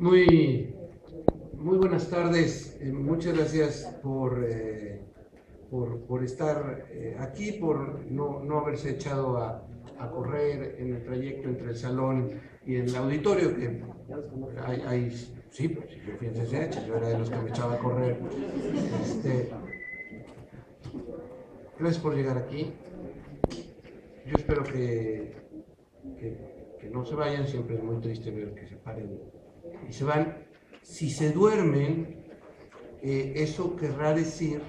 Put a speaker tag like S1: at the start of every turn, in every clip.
S1: Muy buenas tardes. Muchas gracias por estar aquí, por no haberse echado a correr en el trayecto entre el salón y el auditorio, que sí, pues yo fui en CCH, yo era de los que me echaba a correr. Gracias por llegar aquí. Yo espero que no se vayan. Siempre es muy triste ver que se paren y se van. Si se duermen, eso querrá decir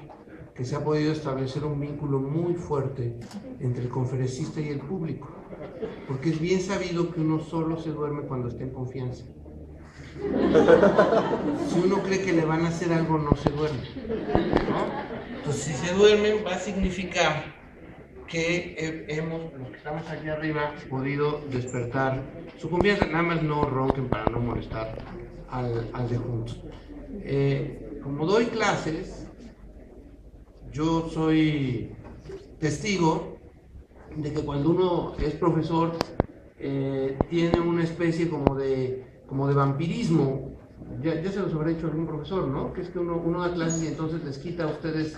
S1: que se ha podido establecer un vínculo muy fuerte entre el conferencista y el público, porque es bien sabido que uno solo se duerme cuando está en confianza. Si uno cree que le van a hacer algo, no se duerme, ¿no? Entonces, si se duermen, va a significar que los que estamos aquí arriba, podido despertar su confianza. Nada más no ronquen para no molestar al de juntos. Como doy clases, yo soy testigo de que cuando uno es profesor tiene una especie como de vampirismo. Ya se los habrá dicho algún profesor, ¿no? Que es que uno da clases y entonces les quita a ustedes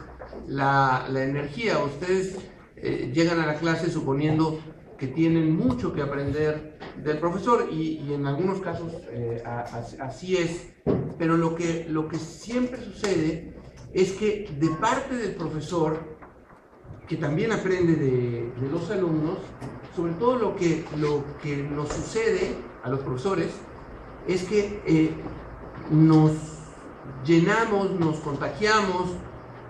S1: la energía. Ustedes llegan a la clase suponiendo que tienen mucho que aprender del profesor y en algunos casos así es, pero lo que siempre sucede es que de parte del profesor, que también aprende de los alumnos, sobre todo lo que nos sucede a los profesores es que nos llenamos, nos contagiamos,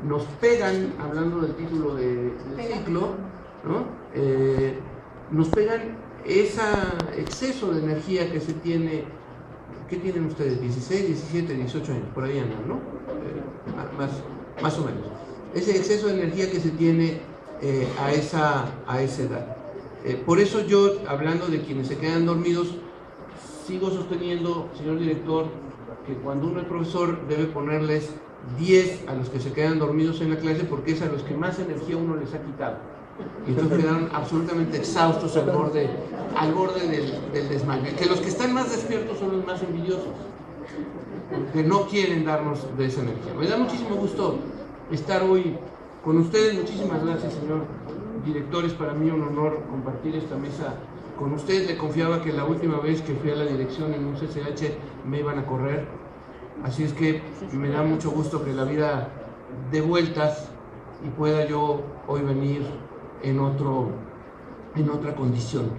S1: nos pegan, hablando del título del ciclo, ¿no? Nos pegan ese exceso de energía que se tiene. ¿Qué tienen ustedes? 16, 17, 18 años, por ahí andan, ¿no? Más o menos. Ese exceso de energía que se tiene a esa edad. Por eso yo, hablando de quienes se quedan dormidos, sigo sosteniendo, señor director, que cuando uno es profesor debe ponerles 10 a los que se quedan dormidos en la clase, porque es a los que más energía uno les ha quitado. Y entonces quedaron absolutamente exhaustos al borde del desmayo. Que los que están más despiertos son los más envidiosos, que no quieren darnos de esa energía. Me da muchísimo gusto estar hoy con ustedes. Muchísimas gracias, señor director. Es para mí un honor compartir esta mesa con ustedes. Le confiaba que la última vez que fui a la dirección en un CCH me iban a correr. Así es que me da mucho gusto que la vida dé vueltas y pueda yo hoy venir en otra condición.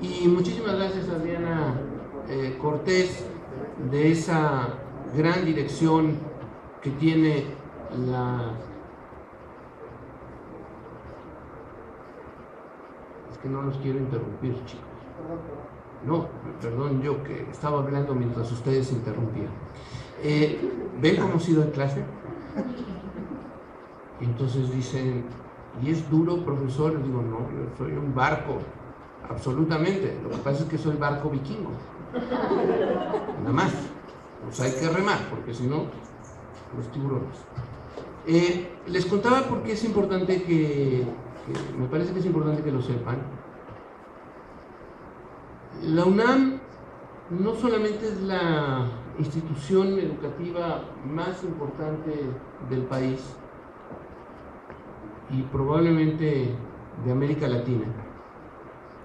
S1: Y muchísimas gracias a Adriana Cortés, de esa gran dirección que tiene Es que no los quiero interrumpir, chicos. No, perdón, yo que estaba hablando mientras ustedes interrumpían. ¿Ven cómo ha sido en clase? Y entonces dicen, ¿y es duro, profesor? Les digo, no, yo soy un barco, absolutamente. Lo que pasa es que soy barco vikingo. Nada más. Pues hay que remar, porque si no, los tiburones. Les contaba porque es importante me parece que es importante que lo sepan. La UNAM no solamente es la institución educativa más importante del país y probablemente de América Latina,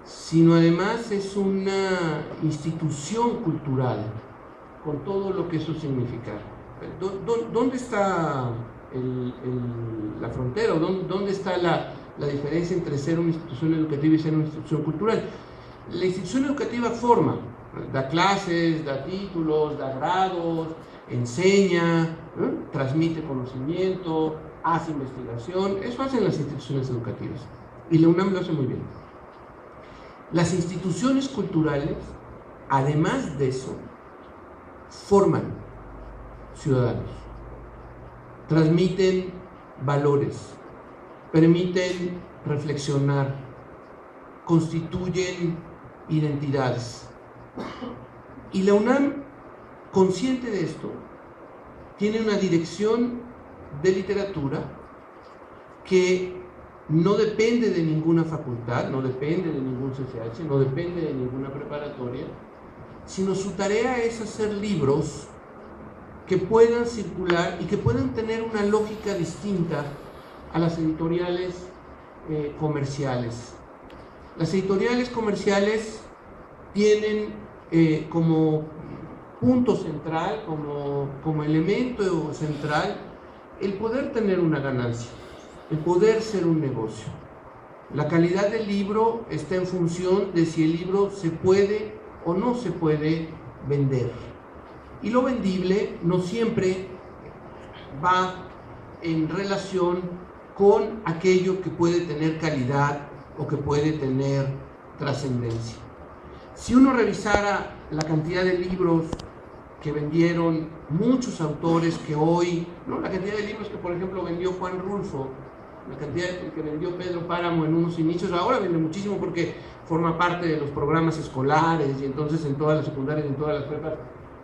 S1: sino además es una institución cultural con todo lo que eso significa. ¿Dónde está la frontera? ¿Dónde está la diferencia entre ser una institución educativa y ser una institución cultural? La institución educativa forma, da clases, da títulos, da grados, enseña, transmite conocimiento, hace investigación. Eso hacen las instituciones educativas y la UNAM lo hace muy bien. Las instituciones culturales, además de eso, forman ciudadanos, transmiten valores, permiten reflexionar, constituyen identidades. Y la UNAM, consciente de esto, tiene una dirección de literatura que no depende de ninguna facultad, no depende de ningún CCH, no depende de ninguna preparatoria, sino su tarea es hacer libros que puedan circular y que puedan tener una lógica distinta a las editoriales comerciales. Las editoriales comerciales tienen como punto central, como elemento central, el poder tener una ganancia, el poder ser un negocio. La calidad del libro está en función de si el libro se puede o no se puede vender. Y lo vendible no siempre va en relación con aquello que puede tener calidad o que puede tener trascendencia. Si uno revisara la cantidad de libros que vendieron muchos autores que hoy, ¿no? La cantidad de libros que por ejemplo vendió Juan Rulfo, la cantidad que vendió Pedro Páramo en unos inicios, ahora vende muchísimo porque forma parte de los programas escolares y entonces en todas las secundarias y en todas las prepas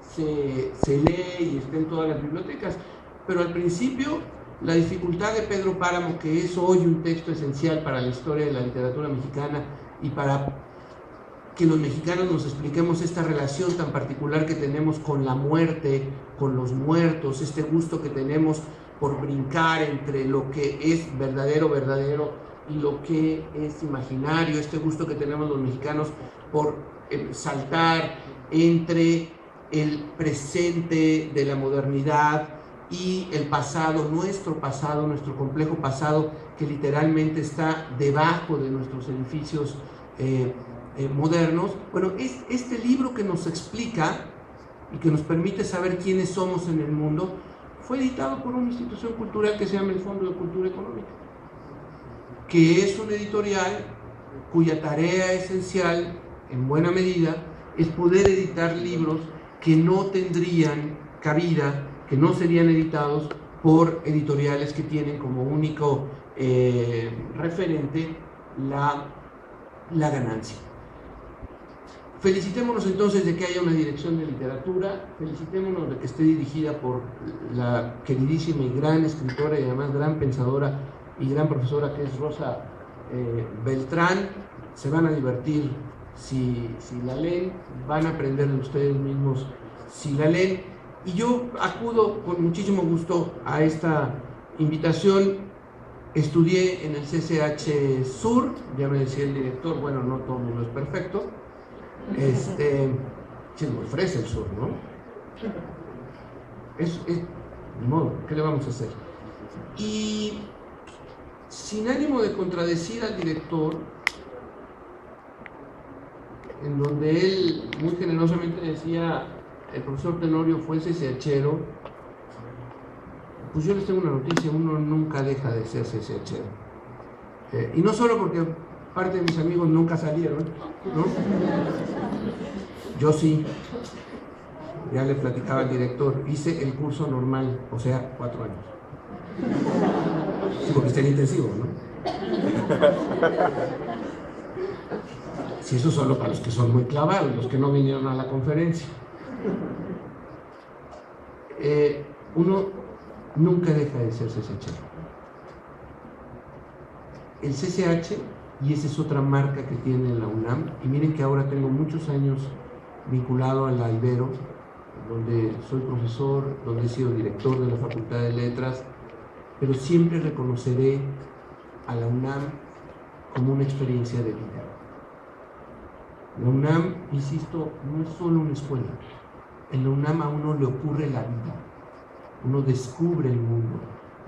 S1: se lee y está en todas las bibliotecas, pero al principio la dificultad de Pedro Páramo, que es hoy un texto esencial para la historia de la literatura mexicana y para que los mexicanos nos expliquemos esta relación tan particular que tenemos con la muerte, con los muertos, este gusto que tenemos por brincar entre lo que es verdadero y lo que es imaginario, este gusto que tenemos los mexicanos por saltar entre el presente de la modernidad y el pasado, nuestro complejo pasado, que literalmente está debajo de nuestros edificios modernos. Bueno, es este libro que nos explica y que nos permite saber quiénes somos en el mundo, fue editado por una institución cultural que se llama el Fondo de Cultura Económica, que es una editorial cuya tarea esencial, en buena medida, es poder editar libros que no tendrían cabida, que no serían editados por editoriales que tienen como único referente la ganancia. Felicitémonos entonces de que haya una dirección de literatura, felicitémonos de que esté dirigida por la queridísima y gran escritora y además gran pensadora y gran profesora que es Rosa Beltrán. Se van a divertir si la leen, van a aprender de ustedes mismos si la leen. Y yo acudo con muchísimo gusto a esta invitación. Estudié en el CCH Sur, ya me decía el director, bueno, no todo el mundo es perfecto. Se me ofrece el Sur, ¿no? Ni modo, ¿qué le vamos a hacer? Y sin ánimo de contradecir al director, en donde él muy generosamente decía, el profesor Tenorio fue CCHero, pues yo les tengo una noticia, uno nunca deja de ser CCHero. Y no solo porque parte de mis amigos nunca salieron, ¿no? Yo sí, ya le platicaba al director, hice el curso normal, o sea, 4 años. Sí, porque está en intensivo, ¿no? Si eso solo para los que son muy clavados, los que no vinieron a la conferencia. Uno nunca deja de ser CCH. El CCH, y esa es otra marca que tiene la UNAM, y miren que ahora tengo muchos años vinculado a la Ibero, donde soy profesor, donde he sido director de la Facultad de Letras, pero siempre reconoceré a la UNAM como una experiencia de vida. La UNAM, insisto, no es solo una escuela. En la UNAM a uno le ocurre la vida. Uno descubre el mundo,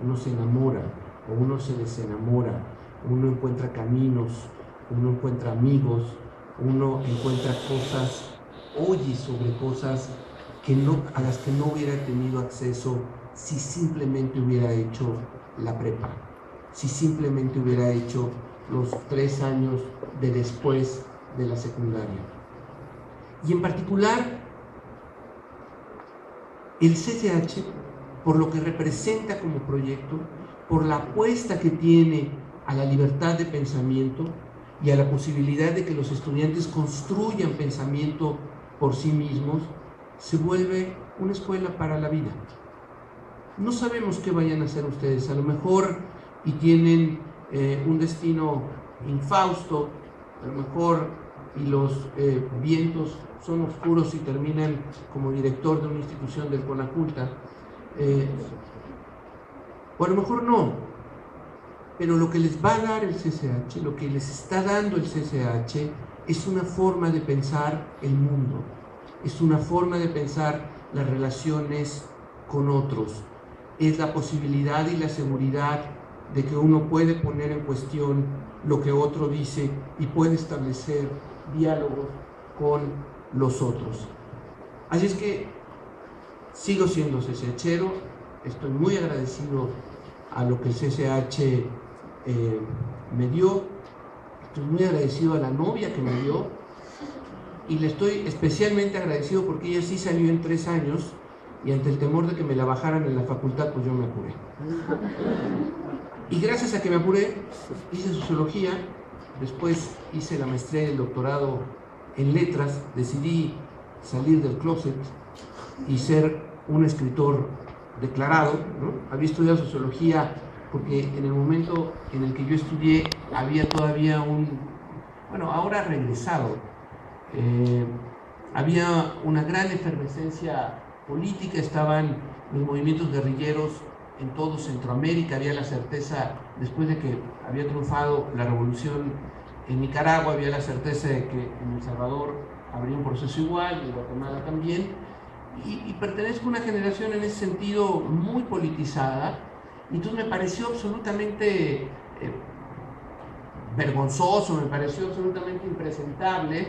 S1: uno se enamora o uno se desenamora, uno encuentra caminos, uno encuentra amigos, uno encuentra cosas, oye sobre cosas a las que no hubiera tenido acceso si simplemente hubiera hecho la prepa, si simplemente hubiera hecho los 3 años de después de la secundaria. Y en particular, el CCH, por lo que representa como proyecto, por la apuesta que tiene a la libertad de pensamiento y a la posibilidad de que los estudiantes construyan pensamiento por sí mismos, se vuelve una escuela para la vida. No sabemos qué vayan a hacer ustedes, a lo mejor y tienen un destino infausto, a lo mejor y los vientos son oscuros y terminan como director de una institución del Conaculta. O a lo mejor no, pero lo que les va a dar el CCH, lo que les está dando el CCH, es una forma de pensar el mundo, es una forma de pensar las relaciones con otros, es la posibilidad y la seguridad de que uno puede poner en cuestión lo que otro dice y puede establecer diálogos con los otros. Así es que sigo siendo CCHero, estoy muy agradecido a lo que el CCH me dio, estoy muy agradecido a la novia que me dio y le estoy especialmente agradecido porque ella sí salió en 3 años y ante el temor de que me la bajaran en la facultad, pues yo me apuré. Y gracias a que me apuré, hice sociología, después hice la maestría y el doctorado en letras, decidí salir del closet y ser un escritor declarado, ¿no? Había estudiado sociología porque en el momento en el que yo estudié había todavía ahora regresado, había una gran efervescencia política, estaban los movimientos guerrilleros en todo Centroamérica, había la certeza, después de que había triunfado la revolución en Nicaragua, había la certeza de que en El Salvador habría un proceso igual, y en Guatemala también, y pertenezco a una generación en ese sentido muy politizada, y entonces me pareció absolutamente vergonzoso, me pareció absolutamente impresentable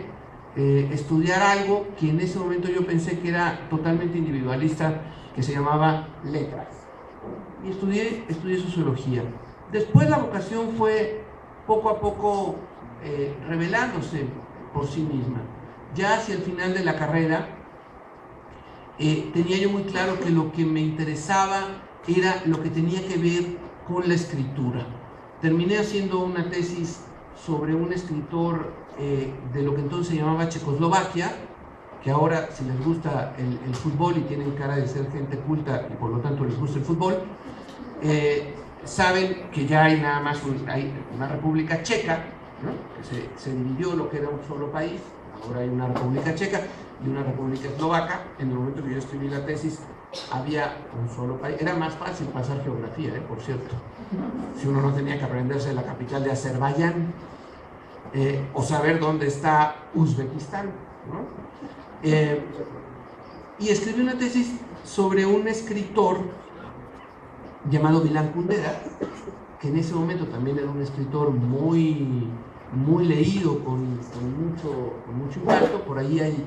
S1: estudiar algo que en ese momento yo pensé que era totalmente individualista, que se llamaba letras. Y estudié sociología. Después la vocación fue poco a poco revelándose por sí misma. Ya hacia el final de la carrera tenía yo muy claro que lo que me interesaba era lo que tenía que ver con la escritura. Terminé haciendo una tesis sobre un escritor de lo que entonces se llamaba Checoslovaquia, que ahora, si les gusta el fútbol y tienen cara de ser gente culta y por lo tanto les gusta el fútbol, saben que ya hay nada más hay una República Checa, ¿no? Que se dividió lo que era un solo país, ahora hay una República Checa y una República Eslovaca. En el momento que yo escribí la tesis había un solo país, era más fácil pasar geografía, por cierto, si uno no tenía que aprenderse la capital de Azerbaiyán o saber dónde está Uzbekistán, ¿no? Y escribí una tesis sobre un escritor llamado Milan Kundera, que en ese momento también era un escritor muy leído, con mucho impacto. Por ahí hay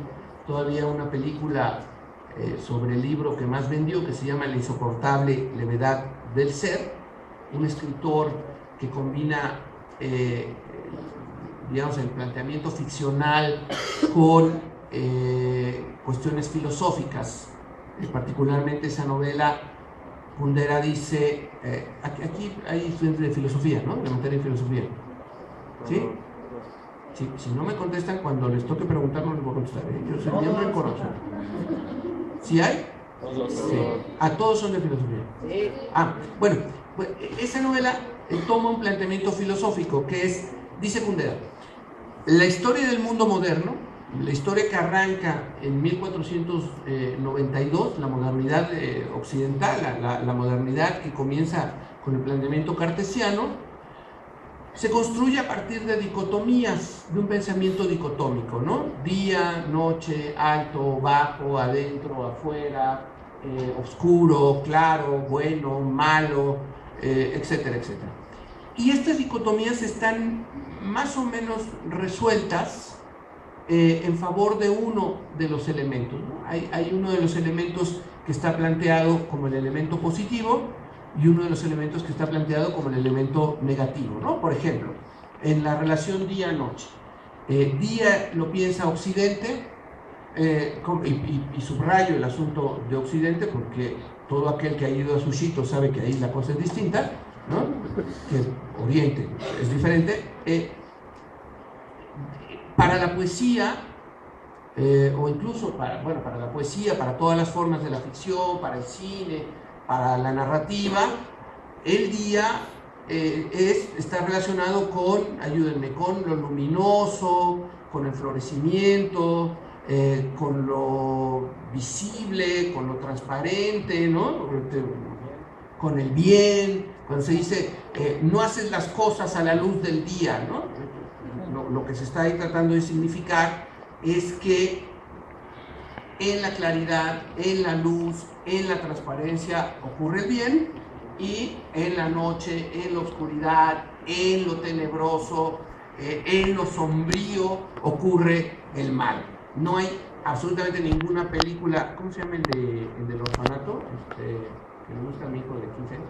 S1: todavía una película sobre el libro que más vendió, que se llama La insoportable levedad del ser, un escritor que combina digamos, el planteamiento ficcional con cuestiones filosóficas. Particularmente esa novela, Kundera dice, aquí hay estudiantes de filosofía, ¿no? De materia de filosofía. ¿Sí? Sí, si no me contestan, cuando les toque preguntar no les voy a contestar, ¿eh? Yo soy bien rencoroso. ¿Sí hay? Sí. Todos son de filosofía. Bueno, pues esa novela toma un planteamiento filosófico que es, dice Kundera, la historia del mundo moderno, la historia que arranca en 1492, la modernidad occidental, la modernidad que comienza con el planteamiento cartesiano, se construye a partir de dicotomías, de un pensamiento dicotómico, ¿no? Día, noche, alto, bajo, adentro, afuera, oscuro, claro, bueno, malo, etcétera, etcétera. Y estas dicotomías están más o menos resueltas en favor de uno de los elementos, ¿no? Hay uno de los elementos que está planteado como el elemento positivo y uno de los elementos que está planteado como el elemento negativo, ¿no? Por ejemplo, en la relación día-noche. Día lo piensa Occidente, y subrayo el asunto de Occidente porque todo aquel que ha ido a Sushito sabe que ahí la cosa es distinta, ¿no? Que Oriente es diferente. Para la poesía, o incluso para la poesía, para todas las formas de la ficción, para el cine, para la narrativa, el día está relacionado con, ayúdenme, con lo luminoso, con el florecimiento, con lo visible, con lo transparente, ¿no? Con el bien, cuando se dice no haces las cosas a la luz del día, ¿no? Lo que se está ahí tratando de significar es que en la claridad, en la luz, en la transparencia ocurre el bien, y en la noche, en la oscuridad, en lo tenebroso, en lo sombrío ocurre el mal. No hay absolutamente ninguna película. ¿Cómo se llama el del orfanato? Que me gusta a mi hijo de 15 años.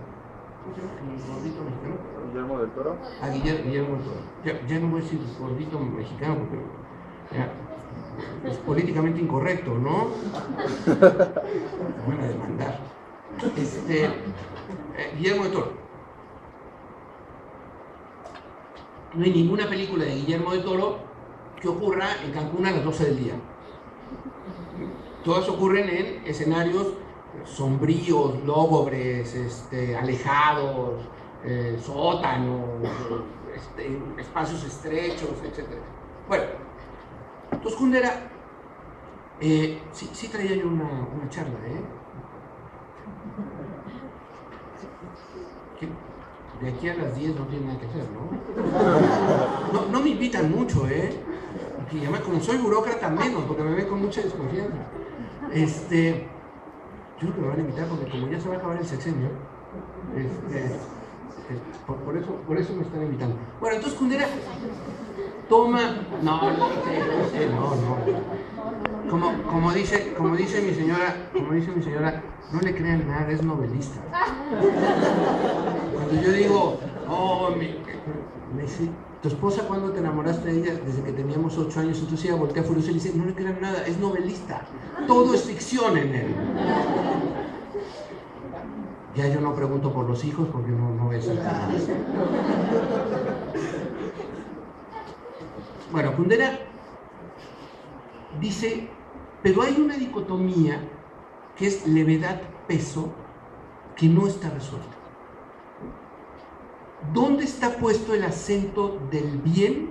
S1: ¿Cómo se llama? ¿El gordito mexicano?
S2: Guillermo del Toro.
S1: Guillermo del Toro. Ya no voy a decir gordito mexicano porque ya, es políticamente incorrecto, ¿no? Me van a demandar. Guillermo del Toro. No hay ninguna película de Guillermo del Toro que ocurra en Cancún a las 12 del día. Todas ocurren en escenarios sombríos, lúgubres, alejados, sótanos, espacios estrechos, etc. Bueno, entonces Kundera, sí traía yo una charla, de aquí a las 10 no tiene nada que hacer, ¿no? No me invitan mucho, y además, como soy burócrata, menos, porque me ven con mucha desconfianza. Yo creo que me van a invitar porque como ya se va a acabar el sexenio, por eso me están invitando. Bueno, entonces Kundera toma... No. Como dice mi señora, no le crean nada, es novelista. Cuando yo digo, me dice, ¿tu esposa cuándo te enamoraste de ella? Desde que teníamos 8 años. Entonces ella voltea furiosa y le dice, no le crean nada, es novelista. Todo es ficción en él. Ya yo no pregunto por los hijos porque no es así. Bueno, Kundera dice, pero hay una dicotomía que es levedad-peso que no está resuelta. ¿Dónde está puesto el acento del bien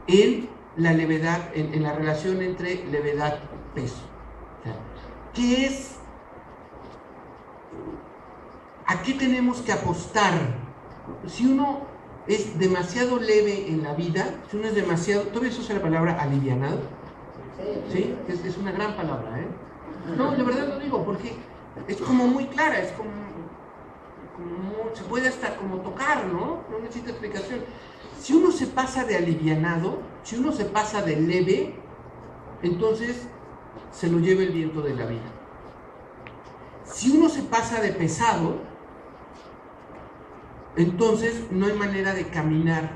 S1: en la levedad, en la relación entre levedad-peso? ¿Qué es? ¿A qué tenemos que apostar? Si uno es demasiado leve en la vida, si uno es demasiado... ¿Todavía se usa la palabra alivianado? ¿Sí? Es una gran palabra, No, de verdad lo digo, porque es como muy clara, es como se puede hasta como tocar, ¿no? No necesita explicación. Si uno se pasa de alivianado, si uno se pasa de leve, entonces se lo lleva el viento de la vida. Si uno se pasa de pesado, entonces no hay manera de caminar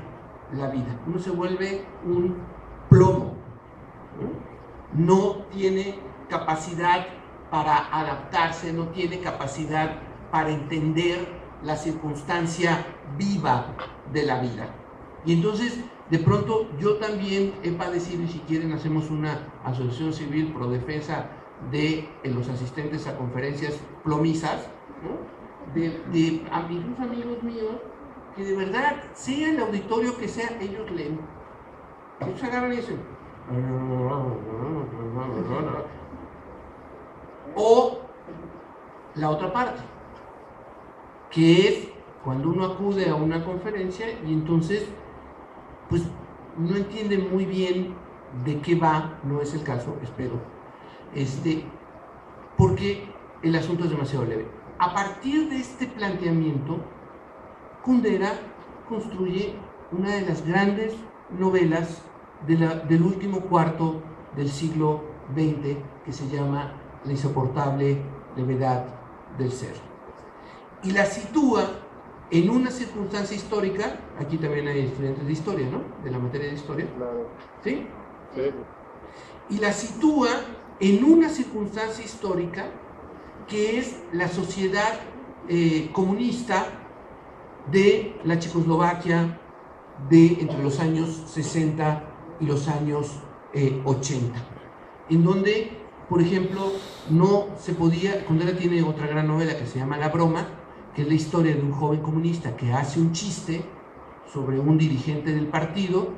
S1: la vida. Uno se vuelve un plomo, no tiene capacidad para adaptarse, no tiene capacidad para entender la circunstancia viva de la vida. Y entonces, de pronto, yo también he padecido, y si quieren hacemos una asociación civil pro defensa de los asistentes a conferencias plomizas, ¿no? de incluso amigos míos, que de verdad, sea el auditorio que sea, ellos leen. Ellos agarran y dicen... O la otra parte, que es cuando uno acude a una conferencia y entonces pues no entiende muy bien de qué va, no es el caso, espero, porque el asunto es demasiado leve. A partir de este planteamiento, Kundera construye una de las grandes novelas del último cuarto del siglo XX, que se llama La insoportable levedad del ser. Y la sitúa en una circunstancia histórica. Aquí también hay estudiantes de historia, ¿no? De la materia de historia.
S2: Claro.
S1: ¿Sí?
S2: Sí.
S1: Y la sitúa en una circunstancia histórica que es la sociedad comunista de la Checoslovaquia entre los años 60 y los años 80, en donde, por ejemplo, no se podía... Kundera tiene otra gran novela que se llama La broma, que es la historia de un joven comunista que hace un chiste sobre un dirigente del partido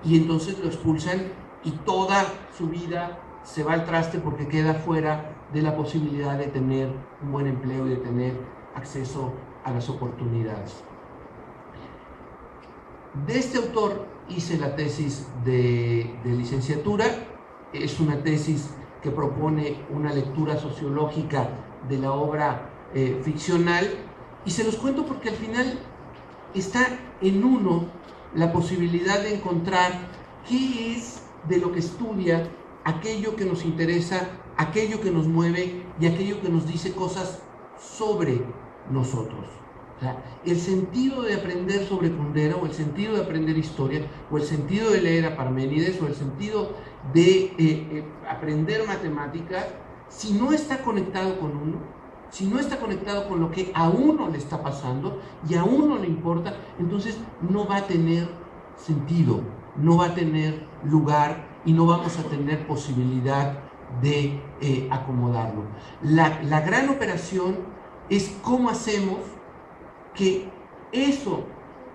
S1: y entonces lo expulsan y toda su vida se va al traste porque queda fuera de la posibilidad de tener un buen empleo y de tener acceso a las oportunidades. De este autor hice la tesis de licenciatura. Es una tesis que propone una lectura sociológica de la obra ficcional, y se los cuento porque al final está en uno la posibilidad de encontrar qué es de lo que estudia aquello que nos interesa, aquello que nos mueve y aquello que nos dice cosas sobre nosotros. O sea, el sentido de aprender sobre Kundera, o el sentido de aprender historia, o el sentido de leer a Parménides, o el sentido de aprender matemáticas, si no está conectado con uno, si no está conectado con lo que a uno le está pasando y a uno le importa, entonces no va a tener sentido, no va a tener lugar y no vamos a tener posibilidad de acomodarlo. La gran operación es cómo hacemos que eso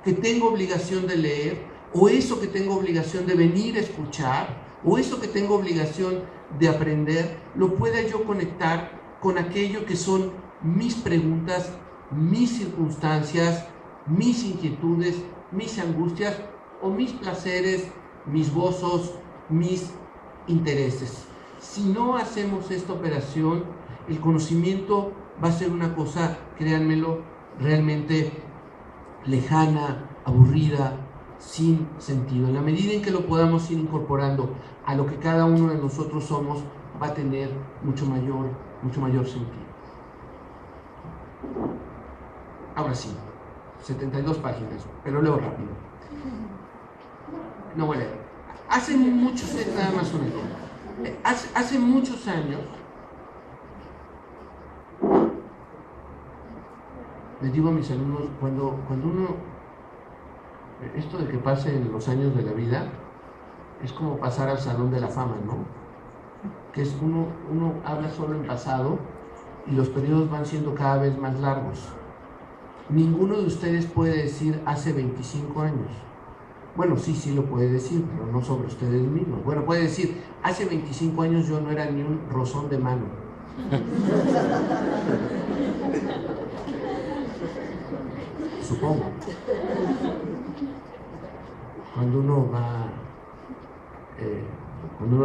S1: que tengo obligación de leer, o eso que tengo obligación de venir a escuchar, o eso que tengo obligación de aprender, lo pueda yo conectar con aquello que son mis preguntas, mis circunstancias, mis inquietudes, mis angustias, o mis placeres, mis gozos, mis intereses. Si no hacemos esta operación, el conocimiento va a ser una cosa, créanmelo, realmente lejana, aburrida, sin sentido. En la medida en que lo podamos ir incorporando a lo que cada uno de nosotros somos, va a tener mucho mayor sentido. Ahora sí, 72 páginas, pero leo rápido. No voy a leer. Hace muchos años, les digo a mis alumnos, cuando uno, esto de que pasen los años de la vida, es como pasar al Salón de la Fama, ¿no? Que es uno habla solo en pasado y los periodos van siendo cada vez más largos. Ninguno de ustedes puede decir hace 25 años. Bueno, sí lo puede decir, pero no sobre ustedes mismos. Bueno, puede decir, hace 25 años yo no era ni un rozón de mano. Supongo. Cuando uno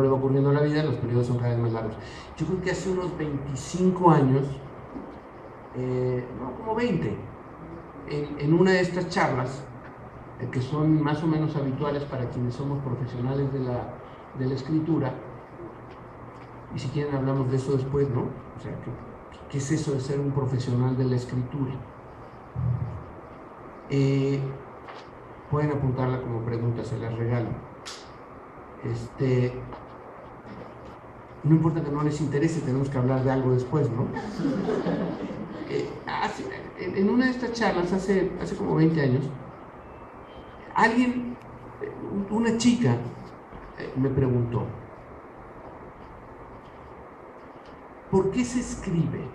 S1: le va ocurriendo la vida, los periodos son cada vez más largos. Yo creo que hace unos 25 años, no, como 20, en una de estas charlas, que son más o menos habituales para quienes somos profesionales de la escritura, y si quieren hablamos de eso después, ¿no? O sea, ¿qué es eso de ser un profesional de la escritura? Pueden apuntarla como pregunta, se las regalo. No importa que no les interese, tenemos que hablar de algo después, ¿no? En una de estas charlas, hace como 20 años, una chica me preguntó, ¿por qué se escribe?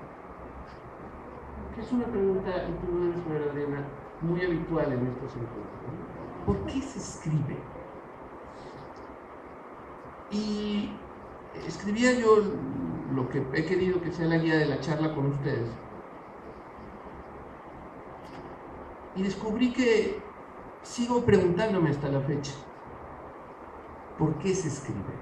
S1: Que es una pregunta, señora Adriana, muy habitual en estos encuentros, ¿no? ¿Por qué se escribe? Y escribía yo lo que he querido que sea la guía de la charla con ustedes, y descubrí que sigo preguntándome hasta la fecha, ¿por qué se escribe?